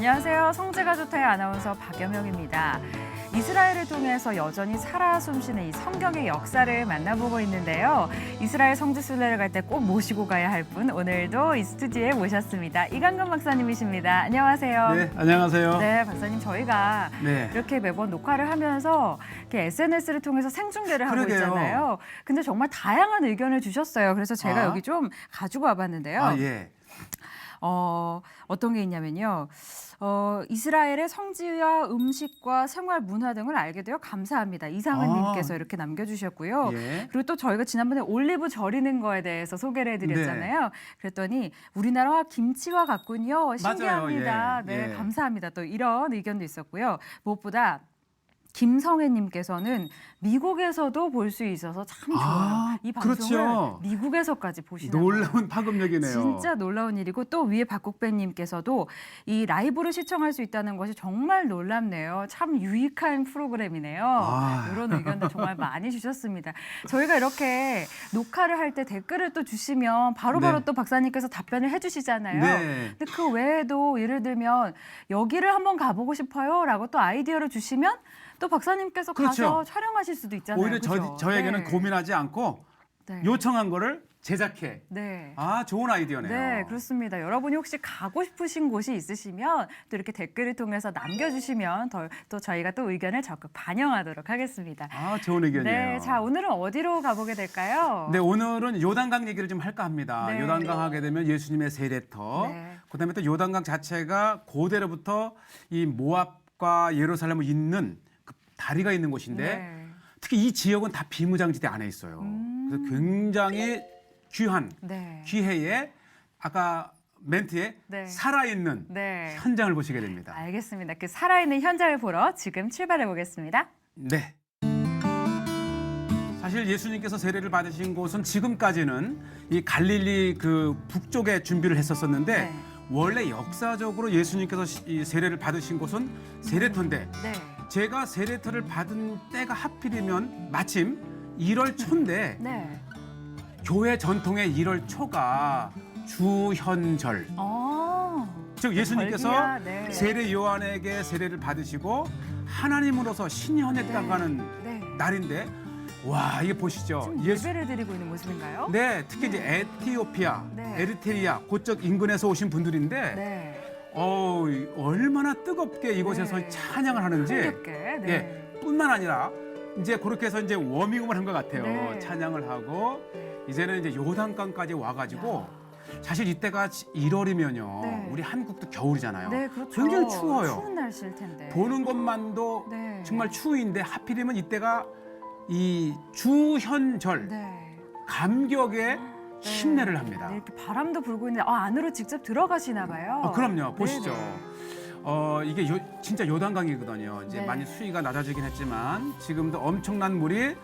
안녕하세요. 성지가 좋다의 아나운서 박여명입니다. 이스라엘을 통해서 여전히 살아 숨쉬는 이 성경의 역사를 만나보고 있는데요. 이스라엘 성지 순례를 갈 때 꼭 모시고 가야 할 분, 오늘도 이 스튜디오에 모셨습니다. 이강근 박사님이십니다. 안녕하세요. 네, 안녕하세요. 네, 박사님, 저희가 네. 이렇게 매번 녹화를 하면서 이렇게 SNS를 통해서 생중계를 하고 그러게요. 있잖아요. 근데 정말 다양한 의견을 주셨어요. 그래서 제가 아. 여기 좀 가지고 와봤는데요. 아, 예. 어떤 게 있냐면요. 이스라엘의 성지와 음식과 생활 문화 등을 알게 되어 감사합니다. 이상은 님께서 이렇게 남겨주셨고요. 예. 그리고 또 저희가 지난번에 올리브 절이는 거에 대해서 소개를 해드렸잖아요. 그랬더니 우리나라와 김치와 같군요. 신기합니다. 맞아요. 예. 네, 예. 감사합니다. 또 이런 의견도 있었고요. 무엇보다 김성애님께서는 미국에서도 볼 수 있어서 참 좋아요. 아, 이 방송을 그렇죠. 미국에서까지 보시나요? 놀라운 파급력이네요. 진짜 놀라운 일이고, 또 위에 박국배님께서도 이 라이브로 시청할 수 있다는 것이 정말 놀랍네요. 참 유익한 프로그램이네요. 아. 이런 의견도 정말 많이 주셨습니다. 저희가 이렇게 녹화를 할 때 댓글을 또 주시면 바로바로 네. 또 박사님께서 답변을 해주시잖아요. 네. 근데 그 외에도 예를 들면 여기를 한번 가보고 싶어요 라고 또 아이디어를 주시면 또 박사님께서 그렇죠. 가서 촬영하실 수도 있잖아요. 오히려 그죠? 저에게는 네. 고민하지 않고 네. 요청한 거를 제작해. 네. 아, 좋은 아이디어네요. 네, 그렇습니다. 여러분이 혹시 가고 싶으신 곳이 있으시면 또 이렇게 댓글을 통해서 남겨주시면 또 저희가 또 의견을 적극 반영하도록 하겠습니다. 아, 좋은 의견이에요. 네, 자, 오늘은 어디로 가보게 될까요? 네, 오늘은 요단강 얘기를 좀 할까 합니다. 네. 요단강 하게 되면 예수님의 세례터. 네. 그다음에 또 요단강 자체가 고대로부터 이 모압과 예루살렘을 잇는 그 다리가 있는 곳인데 네. 특히 이 지역은 다 비무장지대 안에 있어요. 그래서 굉장히 귀한 네. 기회에 아까 멘트에 네. 살아있는 네. 현장을 보시게 됩니다. 알겠습니다. 그 살아있는 현장을 보러 지금 출발해 보겠습니다. 네. 사실 예수님께서 세례를 받으신 곳은 지금까지는 이 갈릴리 그 북쪽에 준비를 했었었는데 네. 원래 역사적으로 예수님께서 이 세례를 받으신 곳은 세례터인데 네. 제가 세례터를 받은 때가 하필이면 마침 1월 초인데 네. 교회 전통의 1월 초가 주현절. 즉 예수님께서 절기야, 네. 세례 요한에게 세례를 받으시고 하나님으로서 신현했다고 하는 네. 날인데 와, 이게 보시죠. 지금 예배를 드리고 있는 모습인가요? 네, 특히 이제 에티오피아, 네. 에리트리아 그쪽 인근에서 오신 분들인데 네. 얼마나 뜨겁게 이곳에서 네. 찬양을 하는지 흥겹게. 네. 예, 뿐만 아니라 이제 그렇게 해서 이제 워밍업을 한 것 같아요. 네. 찬양을 하고 이제는 이제 요단강까지 와가지고 사실 이때가 1월이면요. 네. 우리 한국도 겨울이잖아요. 네, 그렇죠. 굉장히 추워요. 추운 날씨일 텐데. 보는 것만도 네. 정말 추위인데 하필이면 이때가 이 주현절 네. 감격에 네. 힘내를 합니다. 네, 이렇게 바람도 불고 있는데 안으로 직접 들어가시나 봐요. 그럼요. 보시죠. 네네. 이게 진짜 요단강이거든요. 이제 네. 많이 수위가 낮아지긴 했지만 지금도 엄청난 물이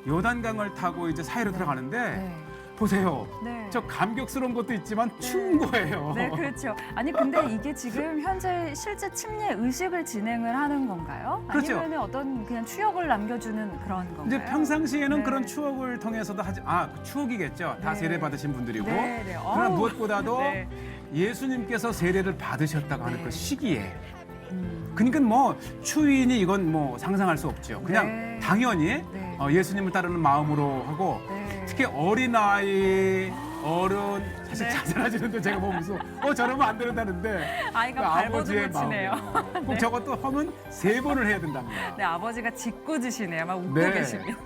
요단강을 타고 이제 사이로 들어가는데 네. 보세요. 네. 저 감격스러운 것도 있지만 추운 거예요. 네, 그렇죠. 아니 근데 이게 지금 현재 실제 침례 의식을 진행을 하는 건가요? 그렇죠. 아니면 어떤 그냥 추억을 남겨주는 그런 건가요? 이제 평상시에는 네. 그런 추억을 통해서도 추억이겠죠. 다 네. 세례 받으신 분들이고. 네, 네. 그러나 어우. 무엇보다도 네. 예수님께서 세례를 받으셨다고 하는 네. 그 시기에 음. 그러니까 뭐 추위니 이건 뭐 상상할 수 없죠. 그냥 네. 당연히 네. 예수님을 따르는 마음으로 하고 네. 특히 어린아이, 어른 사실 네. 자잘하시는데 제가 보면서 저러면 안 된다는데 아이가 그 발버둥을 아버지의 치네요. 마음이에요. 꼭 저것도 하면 3번을 해야 된답니다. 네, 아버지가 짓궂으시네요. 막 웃고 네. 계십니다.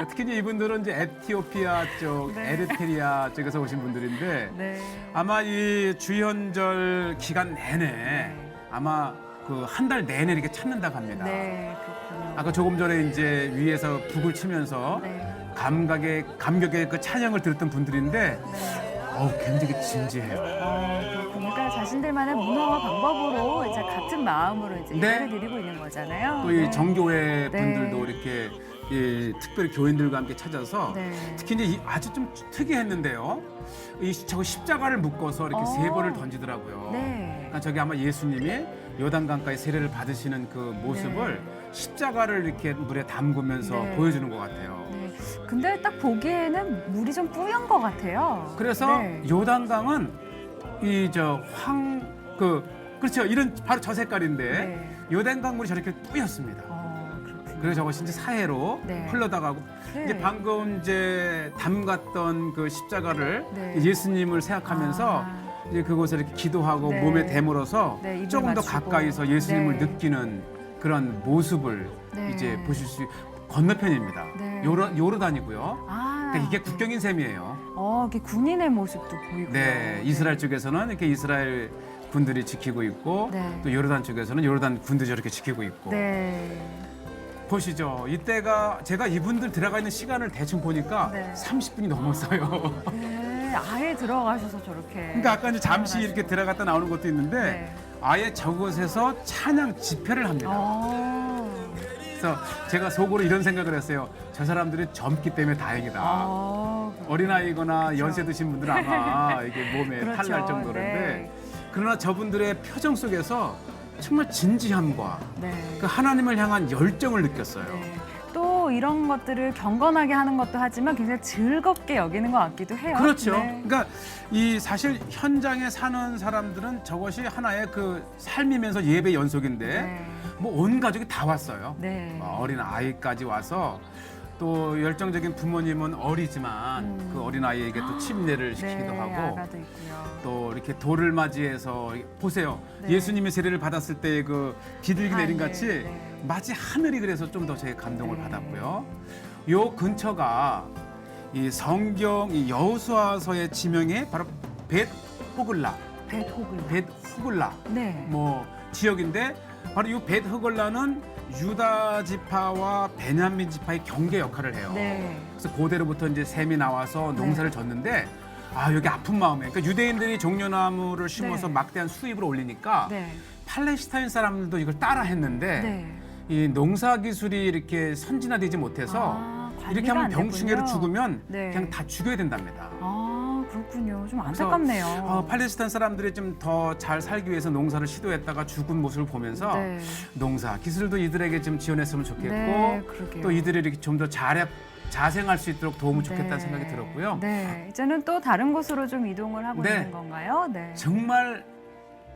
특히 이제 이분들은 이제 에티오피아 쪽, 네. 에리트리아 쪽에서 오신 분들인데 네. 아마 이 주현절 기간 내내 네. 아마 그 한 달 내내 이렇게 찾는다고 합니다. 네, 그렇군요. 아까 조금 전에 이제 위에서 북을 치면서 네. 감격의 그 찬양을 들었던 분들인데 네. 굉장히 진지해요. 그러니까 자신들만의 문화와 방법으로 이제 같은 마음으로 이제 네. 예배를 드리고 있는 거잖아요. 또 이 네. 정교회 네. 분들도 이렇게 특별히 교인들과 함께 찾아서 네. 특히 이제 아주 좀 특이했는데요. 저거 십자가를 묶어서 이렇게 3번을 던지더라고요. 네. 그러니까 저게 아마 예수님이 요단강가에 세례를 받으시는 그 모습을 십자가를 이렇게 물에 담그면서 네. 보여주는 것 같아요. 네. 근데 딱 보기에는 물이 좀 뿌연 것 같아요. 그래서 네. 요단강은 그렇죠. 이런 바로 저 색깔인데 네. 요단강물이 저렇게 뿌였습니다. 그렇군요. 그래서 저것이 이제 사해로 네. 흘러다가고 네. 이제 방금 이제 담갔던 그 십자가를 네. 예수님을 생각하면서 이제 그곳에 이렇게 기도하고 네. 몸에 대물어서 네, 입을 조금 더 맞추고. 가까이서 예수님을 네. 느끼는 그런 모습을 네. 이제 보실 수 건너편입니다. 네. 요르단이고요. 그러니까 이게 네. 국경인 셈이에요. 이렇게 군인의 모습도 보이고요. 네, 이스라엘 쪽에서는 이렇게 이스라엘 군들이 지키고 있고 네. 또 요르단 쪽에서는 요르단 군들이 저렇게 지키고 있고. 네. 보시죠. 이때가 제가 이분들 들어가 있는 시간을 대충 보니까 네. 30분이 넘었어요. 네, 아예 들어가셔서 저렇게. 그러니까 아까 이제 잠시 이렇게 들어갔다 나오는 것도 있는데 네. 아예 저곳에서 찬양 집회를 합니다. 그래서 제가 속으로 이런 생각을 했어요. 저 사람들이 젊기 때문에 다행이다. 어린아이거나 연세 드신 분들은 아마 이게 몸에 그렇죠. 탈날 정도인데 네. 그러나 저분들의 표정 속에서 정말 진지함과 네. 그 하나님을 향한 열정을 느꼈어요. 네. 또 이런 것들을 경건하게 하는 것도 하지만 굉장히 즐겁게 여기는 것 같기도 해요. 그렇죠. 네. 그러니까 이 사실 현장에 사는 사람들은 저것이 하나의 그 삶이면서 예배 연속인데 네. 뭐 온 가족이 다 왔어요. 네. 어린 아이까지 와서 또 열정적인 부모님은 어리지만 그 어린 아이에게 또 침례를 시키기도 네, 하고 아가도 있고요. 또 이렇게 돌을 맞이해서 보세요. 네. 예수님의 세례를 받았을 때 그 비둘기 내린 하늘, 같이 네. 마치 하늘이 그래서 좀 더 제 감동을 네. 받았고요. 요 근처가 이 성경 이 여호수아서의 지명이 바로 벳호글라, 벳호글라. 벳호글라 네. 뭐 지역인데 바로 이 벳호글라는 유다 지파와 베냐민 지파의 경계 역할을 해요. 네. 그래서 고대로부터 이제 셈이 나와서 농사를 졌는데 여기 아픈 마음에 그러니까 유대인들이 종려나무를 심어서 네. 막대한 수입을 올리니까 네. 팔레스타인 사람들도 이걸 따라 했는데 네. 이 농사 기술이 이렇게 선진화되지 못해서 관리가 이렇게 하면 안 병충해로 됐군요. 죽으면 네. 그냥 다 죽여야 된답니다. 그렇군요. 좀 그래서, 안타깝네요. 팔레스타인 사람들이 좀 더 잘 살기 위해서 농사를 시도했다가 죽은 모습을 보면서 네. 농사 기술도 이들에게 좀 지원했으면 좋겠고 네, 그러게요. 또 이들이 이렇게 좀 더 자생할 수 있도록 도움을 좋겠다는 네. 생각이 들었고요. 네. 이제는 또 다른 곳으로 좀 이동을 하고 네. 있는 건가요? 네. 정말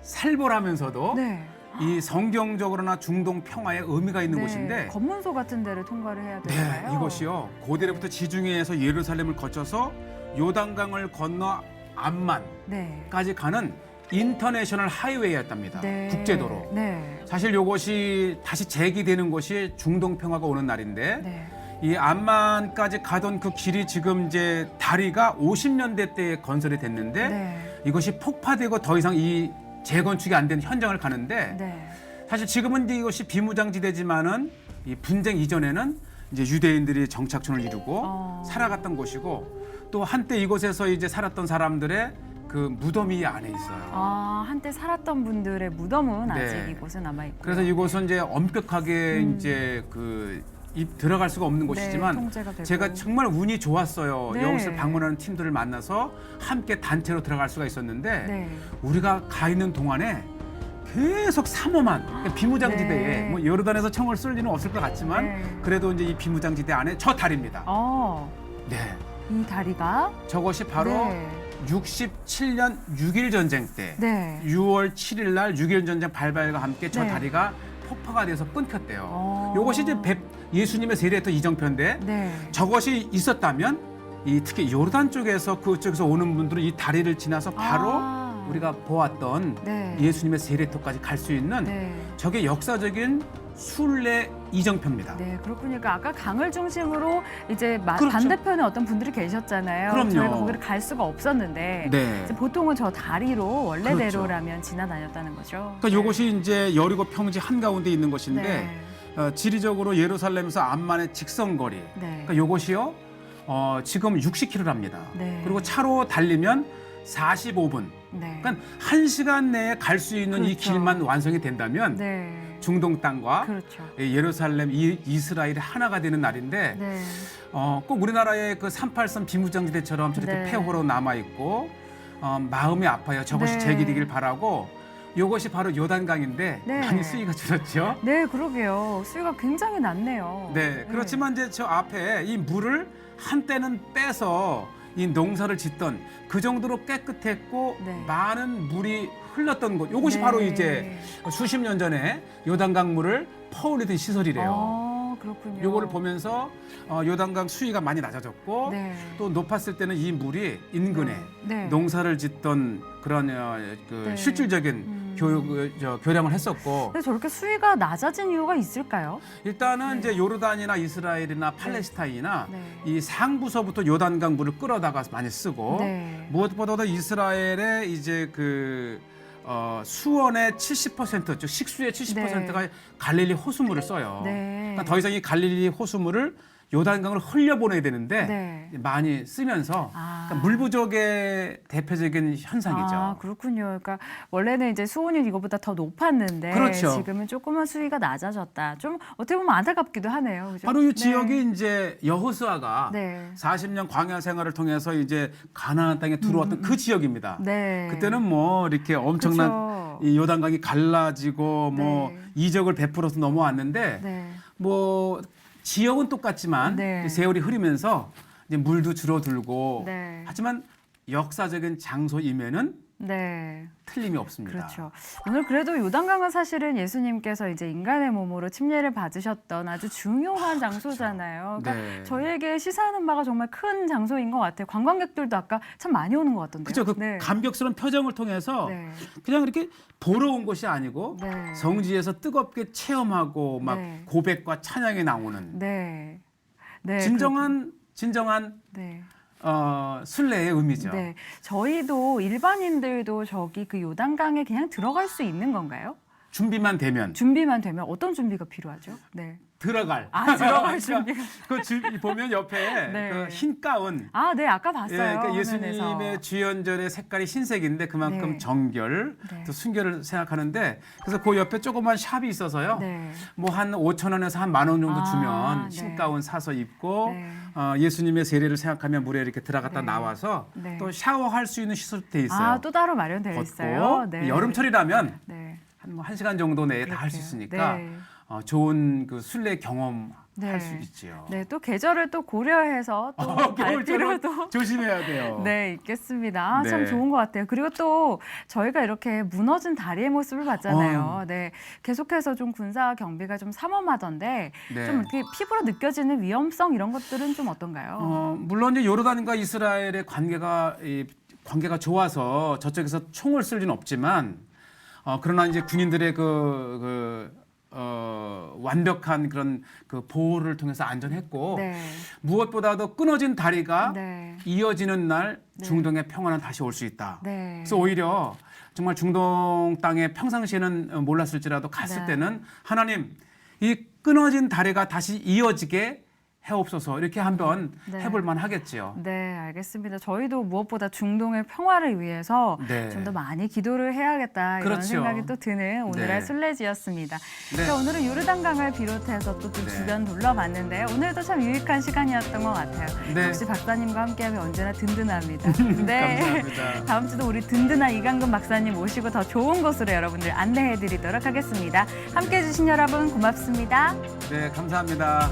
살벌하면서도 네. 이 성경적으로나 중동 평화에 의미가 있는 네. 곳인데 검문소 같은 데를 통과를 해야 되나요? 네, 이곳이요. 고대로부터 지중해에서 예루살렘을 거쳐서 요단강을 건너 암만까지 네. 가는 인터내셔널 하이웨이였답니다. 네. 국제도로. 네. 사실 이것이 다시 재기되는 것이 중동 평화가 오는 날인데 네. 이 암만까지 가던 그 길이 지금 이제 다리가 50년대 때에 건설이 됐는데 네. 이것이 폭파되고 더 이상 이 재건축이 안 된 현장을 가는데 네. 사실 지금은 이제 이것이 비무장지대지만은 이 분쟁 이전에는 이제 유대인들이 정착촌을 이루고 살아갔던 곳이고 또 한때 이곳에서 이제 살았던 사람들의 그 무덤이 안에 있어요. 한때 살았던 분들의 무덤은 네. 아직 이곳에 남아 있고. 그래서 이곳은 이제 엄격하게 이제 그 들어갈 수가 없는 곳이지만 통제가 되고. 제가 정말 운이 좋았어요. 네. 여기서 방문하는 팀들을 만나서 함께 단체로 들어갈 수가 있었는데 네. 우리가 가 있는 동안에 계속 삼엄한 그러니까 비무장지대에 네. 뭐 요르단에서 총을 쏠 일은 없을 것 같지만 네. 그래도 이제 이 비무장지대 안에 저 다리입니다. 네, 이 다리가 저것이 바로 네. 67년 6.1 전쟁 때 네. 6월 7일 날 6.1 전쟁 발발과 함께 저 네. 다리가 폭파가 돼서 끊겼대요. 이것이 이제 예수님의 세례했던 이정표인데 네. 저것이 있었다면 이 특히 요르단 쪽에서 그쪽에서 오는 분들은 이 다리를 지나서 바로 우리가 보았던 네. 예수님의 세례터까지 갈 수 있는 네. 저게 역사적인 순례 이정표입니다. 네, 그렇군요. 그러니까 아까 강을 중심으로 이제 그렇죠. 반대편에 어떤 분들이 계셨잖아요. 그럼요. 저희가 거기를 갈 수가 없었는데 네. 이제 보통은 저 다리로 원래대로라면 그렇죠. 지나다녔다는 거죠. 그러니까 이것이 이제 여리고 평지 한가운데 있는 곳인데 네. 지리적으로 예루살렘에서 암만의 직선거리. 네. 그러니까 이것이요. 지금 60km랍니다. 네. 그리고 차로 달리면 45분. 네. 그러니까 1시간 내에 갈 수 있는 이 그렇죠. 길만 완성이 된다면 네. 중동 땅과 그렇죠. 예루살렘, 이스라엘이 하나가 되는 날인데 네. 꼭 우리나라의 그 383 비무장지대처럼 저렇게 네. 폐허로 남아 있고 마음이 아파요. 저것이 네. 재기되길 바라고 이것이 바로 요단강인데 네. 많이 수위가 줄었죠. 네, 그러게요. 수위가 굉장히 낮네요. 네, 그렇지만 이제 저 앞에 이 물을 한때는 빼서 이 농사를 짓던 그 정도로 깨끗했고 네. 많은 물이 흘렀던 곳. 이것이 네. 바로 이제 수십 년 전에 요단강 물을 퍼올리던 시설이래요. 그렇군요. 요거를 보면서 요단강 수위가 많이 낮아졌고 네. 또 높았을 때는 이 물이 인근에 네. 농사를 짓던 그런 그 네. 실질적인 교량을 했었고 근데 저렇게 수위가 낮아진 이유가 있을까요? 일단은 네. 이제 요르단이나 이스라엘이나 팔레스타인이나 네. 이 상부서부터 요단강 물을 끌어다가 많이 쓰고 네. 무엇보다도 이스라엘의 이제 그 수원의 70%, 즉 식수의 70%가 갈릴리 호수물을 써요. 네. 그러니까 더 이상 이 갈릴리 호수물을 요단강을 흘려보내야 되는데 네. 많이 쓰면서 아. 그러니까 물 부족의 대표적인 현상이죠. 아, 그렇군요. 그러니까 원래는 이제 수온이 이거보다 더 높았는데 그렇죠. 지금은 조금만 수위가 낮아졌다. 좀 어떻게 보면 안타깝기도 하네요. 그죠? 바로 이 네. 지역이 이제 여호수아가 네. 40년 광야 생활을 통해서 이제 가나안 땅에 들어왔던 그 지역입니다. 네. 그때는 뭐 이렇게 엄청난 그쵸. 이 요단강이 갈라지고 뭐 네. 이적을 베풀어서 넘어왔는데 네. 뭐 지역은 똑같지만 네. 세월이 흐르면서 이제 물도 줄어들고 네. 하지만 역사적인 장소임에는 네. 틀림이 없습니다. 그렇죠. 오늘 그래도 요단강은 사실은 예수님께서 이제 인간의 몸으로 침례를 받으셨던 아주 중요한 장소잖아요. 그러니까 네. 저희에게 시사하는 바가 정말 큰 장소인 것 같아요. 관광객들도 아까 참 많이 오는 것 같던데요. 그렇죠. 그 네. 감격스러운 표정을 통해서 네. 그냥 이렇게 보러 온 것이 아니고 네. 성지에서 뜨겁게 체험하고 막 네. 고백과 찬양이 나오는 네. 네. 진정한 네. 순례의 의미죠. 네. 저희도 일반인들도 저기 그 요단강에 그냥 들어갈 수 있는 건가요? 준비만 되면 준비만 되면 어떤 준비가 필요하죠? 네. 들어갈. 들어갈 준비. 보면 옆에 네. 그 흰 가운. 네, 아까 봤어요. 그러니까 화면에서. 예수님의 주연절의 색깔이 흰색인데 그만큼 네. 정결, 네. 또 순결을 생각하는데 그래서 그 옆에 조그만 샵이 있어서요. 네. 뭐 한 5,000원에서 한 10,000원 정도 주면 네. 흰 가운 사서 입고 네. 예수님의 세례를 생각하면 물에 이렇게 들어갔다 네. 나와서 네. 또 샤워할 수 있는 시설도 돼 있어요. 또 따로 마련되어 걷고 있어요. 네. 여름철이라면 네. 한 1시간 정도 내에 다 할 수 그렇게요. 있으니까 네. 좋은 그 순례 경험 네. 할 수 있지요. 네, 또 계절을 또 고려해서 또 갈 겨울철은 필요도 조심해야 돼요. 네, 있겠습니다. 네. 참 좋은 것 같아요. 그리고 또 저희가 이렇게 무너진 다리의 모습을 봤잖아요. 네, 계속해서 좀 군사 경비가 좀 삼엄하던데 네. 좀 이렇게 피부로 느껴지는 위험성 이런 것들은 좀 어떤가요? 물론 이제 요르단과 이스라엘의 관계가 좋아서 저쪽에서 총을 쓸 리는 없지만 그러나 이제 군인들의 완벽한 그런 그 보호를 통해서 안전했고 네. 무엇보다도 끊어진 다리가 네. 이어지는 날 네. 중동의 평화는 다시 올 수 있다. 네. 그래서 오히려 정말 중동 땅에 평상시에는 몰랐을지라도 갔을 네. 때는 하나님 이 끊어진 다리가 다시 이어지게 해옵소서 이렇게 한번 네. 해볼 만하겠지요. 네, 알겠습니다. 저희도 무엇보다 중동의 평화를 위해서 네. 좀 더 많이 기도를 해야겠다 이런 그렇죠. 생각이 또 드는 오늘의 네. 순례지였습니다. 네. 자, 오늘은 요르단강을 비롯해서 또 네. 주변 둘러봤는데요. 오늘도 참 유익한 시간이었던 것 같아요. 네. 역시 박사님과 함께하면 언제나 든든합니다. 네. 감사합니다. 다음 주도 우리 든든한 이강근 박사님 모시고 더 좋은 곳으로 여러분들 안내해드리도록 하겠습니다. 함께해 주신 여러분 고맙습니다. 네, 감사합니다.